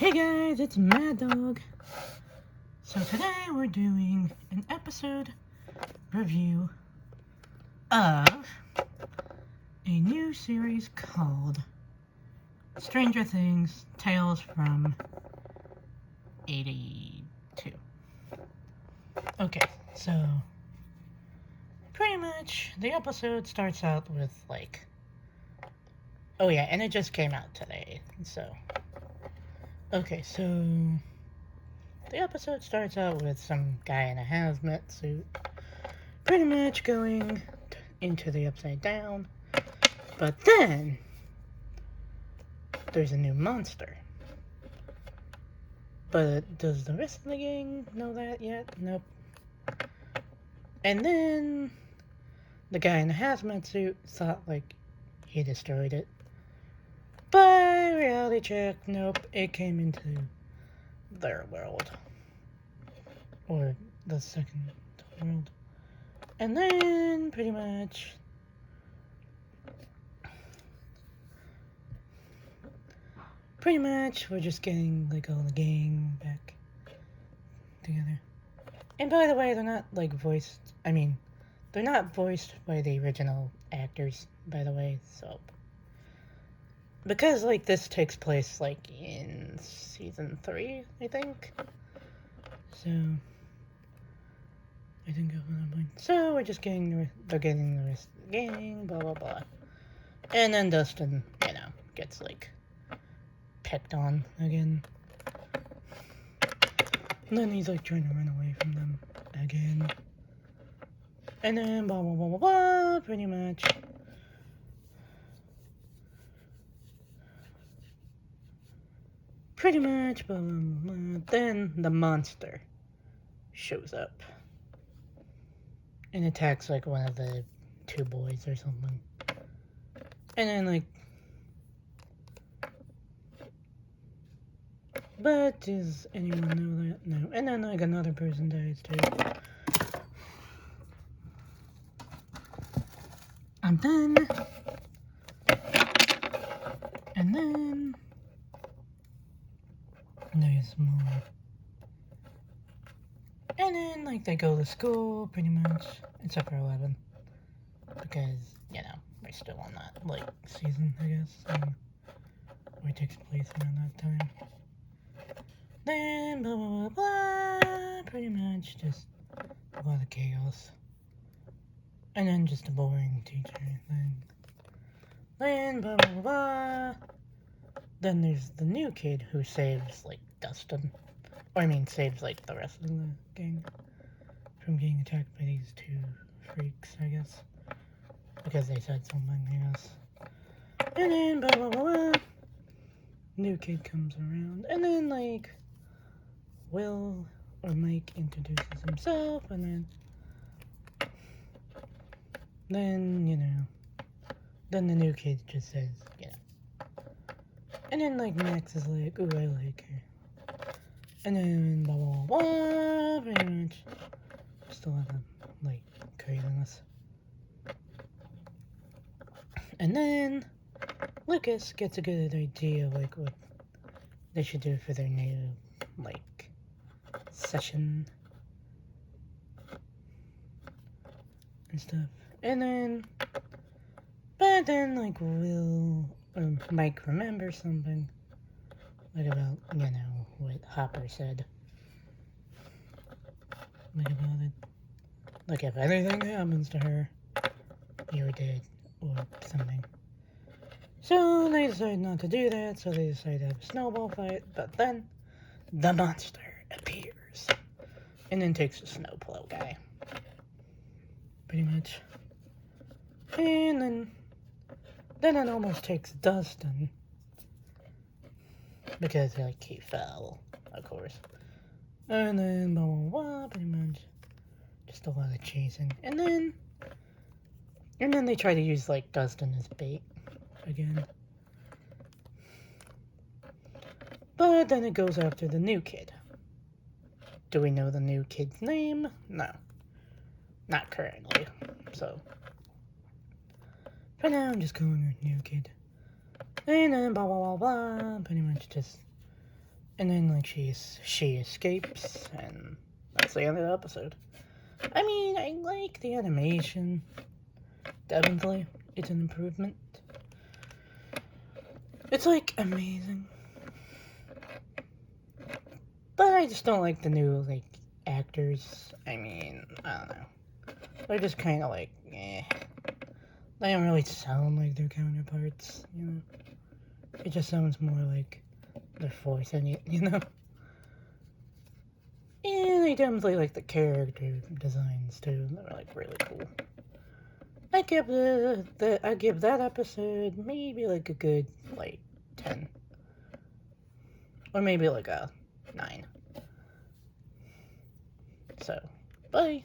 Hey guys, it's Mad Dog. So today we're doing an episode review of a new series called Stranger Things Tales from 82. Okay, so pretty much the episode starts out with like, oh yeah, and it just came out today, so okay, so the episode starts out with some guy in a hazmat suit pretty much going into the Upside Down, but then there's a new monster. But does the rest of the gang know that yet? Nope. And then the guy in the hazmat suit thought like he destroyed it. But reality check, nope, it came into their world. Or the second world. And then pretty much we're just getting like all the gang back together. And by the way, they're not like they're not voiced by the original actors, by the way, so because like this takes place like in season 3, I think. So I think at one point. So we're just they're getting the rest of the gang, blah blah blah. And then Dustin, gets like picked on again. And then he's like trying to run away from them again. And then blah blah blah blah blah, pretty much. Blah blah blah. Then the monster shows up and attacks like one of the two boys or something. And then like, but does anyone know that? No. And then like another person dies too. And then there's more. And then like they go to school pretty much, except for 11, because we're still on that like season, I guess, where it takes place around that time. Then blah blah blah blah, pretty much just a lot of chaos. And then just a boring teacher thing. Then blah blah blah blah. Then there's the new kid who saves like Dustin. Or saves like the rest of the gang from getting attacked by these two freaks, I guess. Because they said something, I guess. And then blah blah blah blah. New kid comes around. And then like Will or Mike introduces himself, and then then the new kid just says, and then like Max is like, ooh, I like her. And then blah blah blah blah, pretty much just a lot of like craziness. And then Lucas gets a good idea of like what they should do for their new like session and stuff. And then, but then like Will or Mike remembers something, like about what Hopper said, like about it, like if anything happens to her, you're dead or something. So they decide not to do that. So they decide to have a snowball fight. But then the monster appears and then takes the snowplow guy, pretty much. And then it almost takes Dustin, because like he fell, of course. And then blah blah blah, pretty much just a lot of chasing. And then they try to use like Dustin as bait again. But then it goes after the new kid. Do we know the new kid's name? No. Not currently. So for now, I'm just calling her new kid. And then blah blah blah blah, pretty much just. And then, like, she escapes, and that's the end of the episode. I mean, I like the animation. Definitely, it's an improvement. It's, like, amazing. But I just don't like the new, like, actors. I mean, I don't know. They're just kind of like, eh. They don't really sound like their counterparts, you know? It just sounds more like they're forcing it, you know? And I definitely like the character designs too. They're like really cool. I give I give that episode maybe like a good like 10. Or maybe like a 9. So, bye.